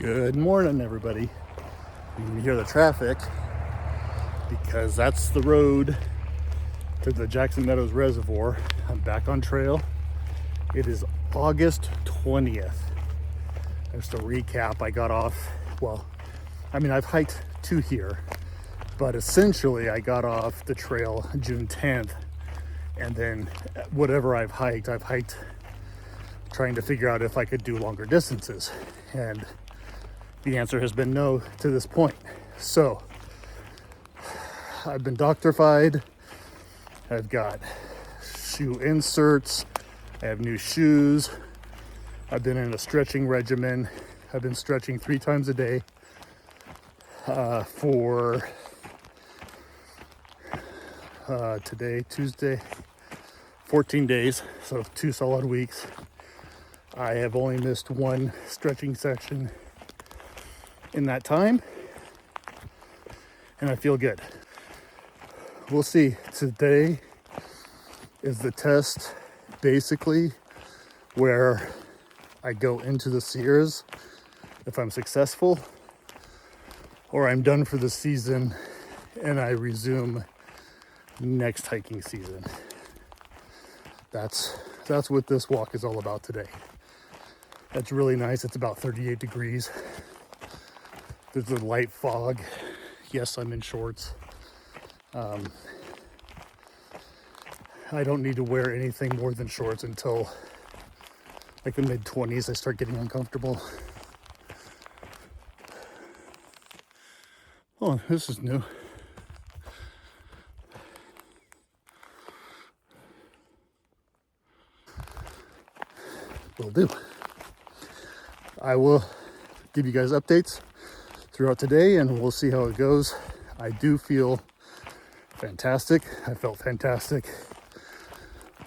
Good morning, everybody. You can hear the traffic because that's the road to the Jackson Meadows Reservoir. I'm back on trail. It is August 20th. Just to recap, I got off, I've hiked to here, but essentially I got off the trail June 10th, and then whatever I've hiked trying to figure out if I could do longer distances. And the answer has been no to this point. So I've been doctorified. I've got shoe inserts. I have new shoes. I've been in a stretching regimen. I've been stretching 3 times a day for today, Tuesday, 14 days. So 2 solid weeks. I have only missed 1 stretching session in that time, and I feel good. We'll see. Today is the test, basically, where I go into the Sierras if I'm successful, or I'm done for the season and I resume next hiking season. That's what this walk is all about today. That's really nice. It's about 38 degrees. There's a light fog. Yes, I'm in shorts. I don't need to wear anything more than shorts until like the mid-20s. I start getting uncomfortable. Oh, this is new. Will do. I will give you guys updates throughout today, and we'll see how it goes. I do feel fantastic. I felt fantastic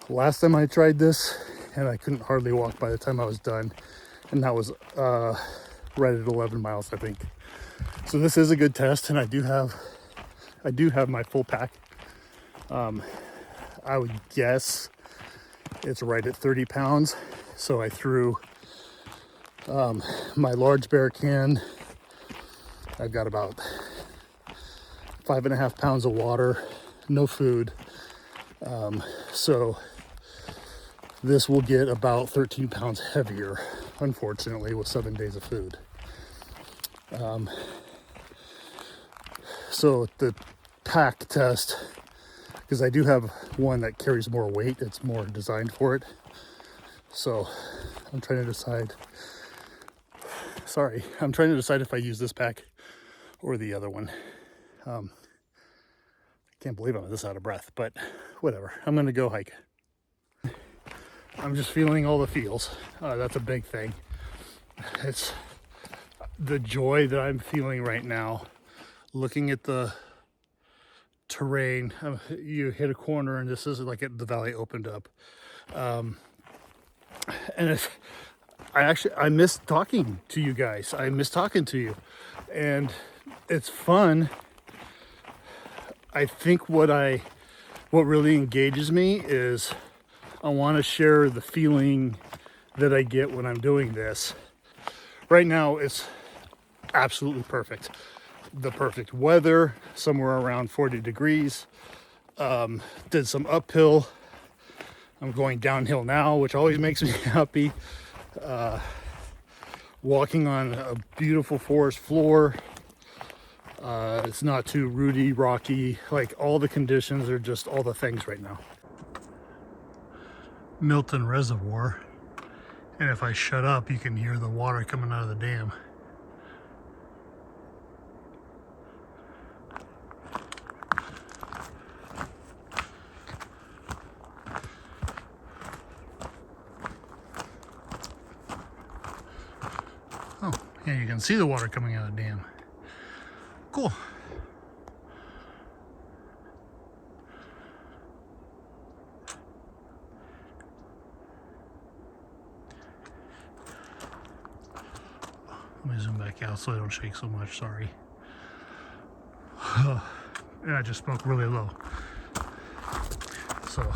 last time I tried this, and I couldn't hardly walk by the time I was done, and that was right at 11 miles, I think. So this is a good test, and I do have my full pack. I would guess it's right at 30 pounds. So I threw my large bear can. I've got about 5.5 pounds of water, no food. So this will get about 13 pounds heavier, unfortunately, with 7 days of food. So the pack test, because I do have one that carries more weight, it's more designed for it. So I'm trying to decide if I use this pack or the other one. I can't believe I'm this out of breath, but whatever. I'm going to go hike. I'm just feeling all the feels. That's a big thing. It's the joy that I'm feeling right now, looking at the terrain. You hit a corner and this is like the valley opened up. And I miss talking to you guys. I miss talking to you, and it's fun. I think what really engages me is I want to share the feeling that I get when I'm doing this. Right now, it's absolutely perfect. The perfect weather, somewhere around 40 degrees. Did some uphill. I'm going downhill now, which always makes me happy. Walking on a beautiful forest floor. It's not too rooty, rocky. Like, all the conditions are just all the things right now. Milton Reservoir. And if I shut up, you can hear the water coming out of the dam. Oh, yeah, you can see the water coming out of the dam. Cool. Let me zoom back out so I don't shake so much, sorry. Yeah, I just spoke really low. So,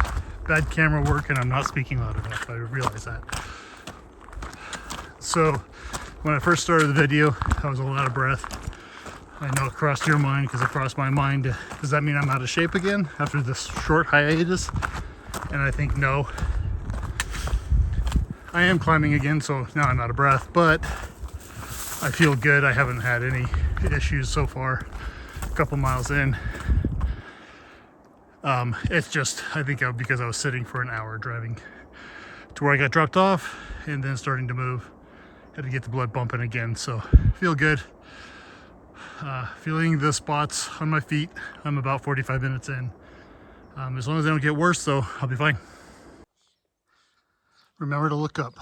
bad camera work, and I'm not speaking loud enough. I realize that. So When I first started the video, I was a lot out of breath. I know it crossed your mind because it crossed my mind. Does that mean I'm out of shape again after this short hiatus? And I think no. I am climbing again, so now I'm out of breath, but I feel good. I haven't had any issues so far. A couple miles in. It's just, I think because I was sitting for an hour driving to where I got dropped off and then starting to move. Had to get the blood pumping again, so feel good. Feeling the spots on my feet. I'm about 45 minutes in. As long as they don't get worse, though, I'll be fine. Remember to look up.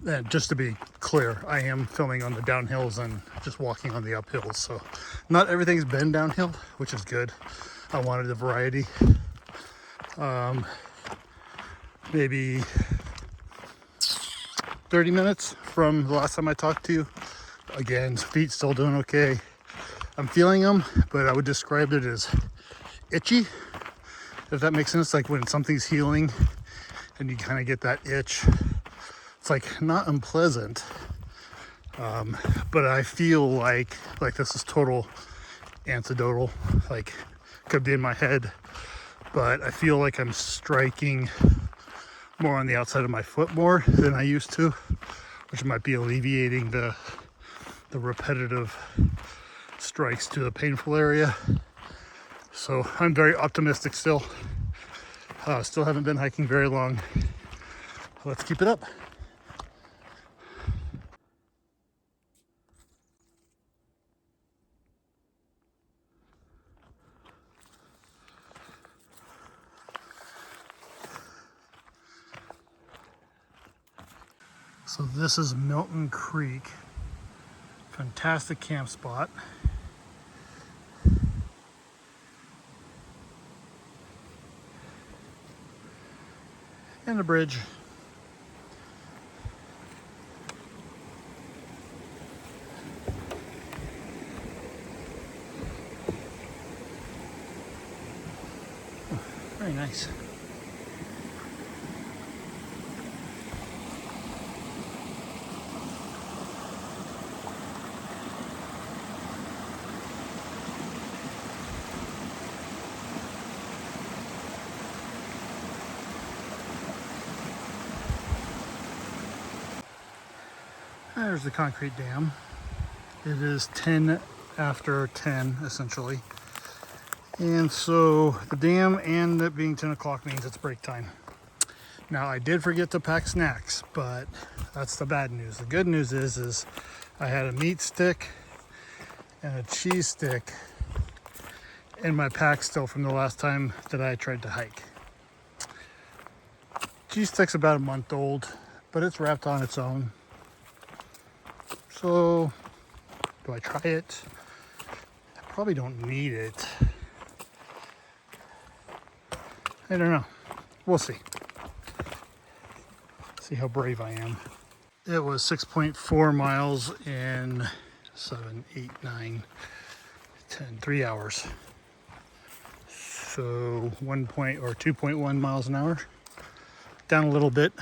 And just to be clear, I am filming on the downhills and just walking on the uphills, so not everything's been downhill, which is good. I wanted a variety. Maybe 30 minutes from the last time I talked to you. Again, feet still doing okay. I'm feeling them, but I would describe it as itchy, if that makes sense. Like when something's healing and you kind of get that itch. It's like not unpleasant, but I feel like this is total anecdotal, like could be in my head, but I feel like I'm striking more on the outside of my foot more than I used to, which might be alleviating the repetitive strikes to the painful area. So I'm very optimistic still. Still haven't been hiking very long. Let's keep it up. So this is Milton Creek. Fantastic camp spot. And a bridge. Oh, very nice. There's the concrete dam. It is 10 after 10, essentially. And so the dam and it being 10 o'clock means it's break time. Now, I did forget to pack snacks, but that's the bad news. The good news is I had a meat stick and a cheese stick in my pack still from the last time that I tried to hike. Cheese stick's about a month old, but it's wrapped on its own. So, do I try it? I probably don't need it. I don't know. We'll see. See how brave I am. It was 6.4 miles in 7, 8, 9, 10, 3 hours. So 2.1 miles an hour. Down a little bit.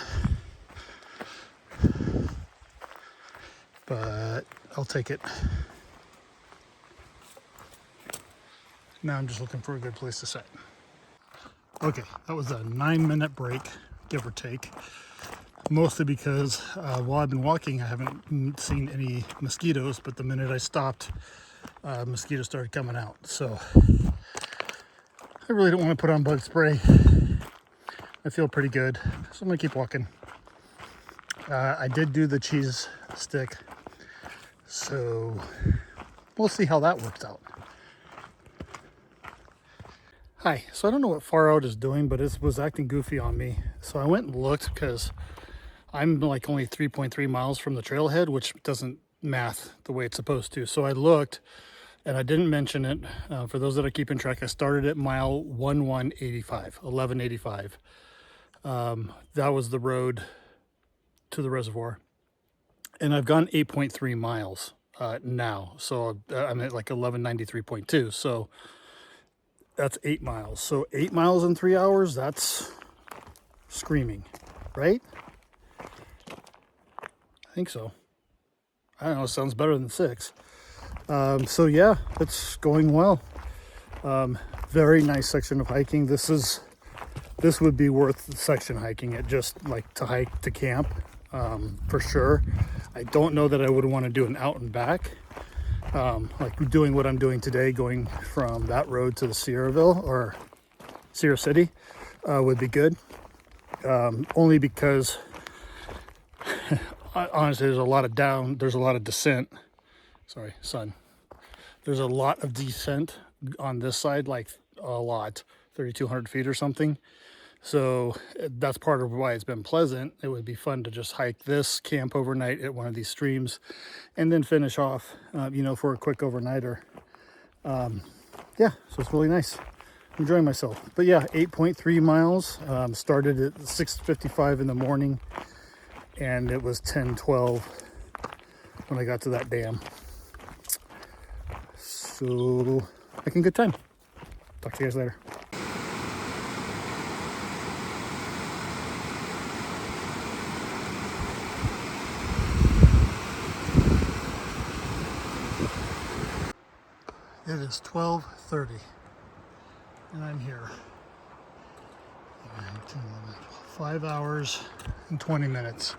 But I'll take it. Now I'm just looking for a good place to sit. Okay, that was a 9-minute break, give or take. Mostly because while I've been walking, I haven't seen any mosquitoes, but the minute I stopped, mosquitoes started coming out. So I really don't want to put on bug spray. I feel pretty good, so I'm gonna keep walking. I did do the cheese stick, so we'll see how that works out. Hi, so I don't know what Far Out is doing, but it was acting goofy on me. So I went and looked because I'm like only 3.3 miles from the trailhead, which doesn't math the way it's supposed to. So I looked and I didn't mention it. For those that are keeping track, I started at mile 1185. That was the road to the reservoir. And I've gone 8.3 miles now. So I'm at like 1193.2. So that's 8 miles. So 8 miles in 3 hours, that's screaming, right? I think so. I don't know, it sounds better than 6. So yeah, it's going well. Very nice section of hiking. This would be worth section hiking it, just like to hike to camp, for sure. I don't know that I would want to do an out and back, like doing what I'm doing today, going from that road to the Sierraville or Sierra City, would be good. Only because honestly, there's a lot of descent. Sorry, sun. There's a lot of descent on this side, like a lot, 3,200 feet or something. So that's part of why it's been pleasant. It would be fun to just hike this, camp overnight at one of these streams, and then finish off, for a quick overnighter. Yeah, so it's really nice. I'm enjoying myself. But yeah, 8.3 miles. Started at 6:55 in the morning, and it was 10:12 when I got to that dam. So making good time. Talk to you guys later. It is 12:30 and I'm here. 5 hours and 20 minutes.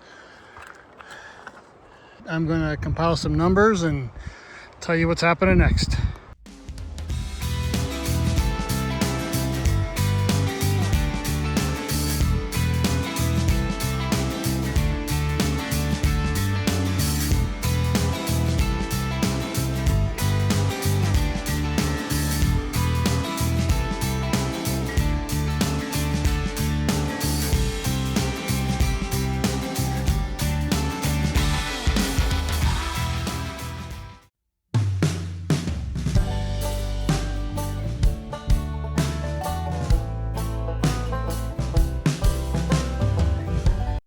I'm gonna compile some numbers and tell you what's happening next.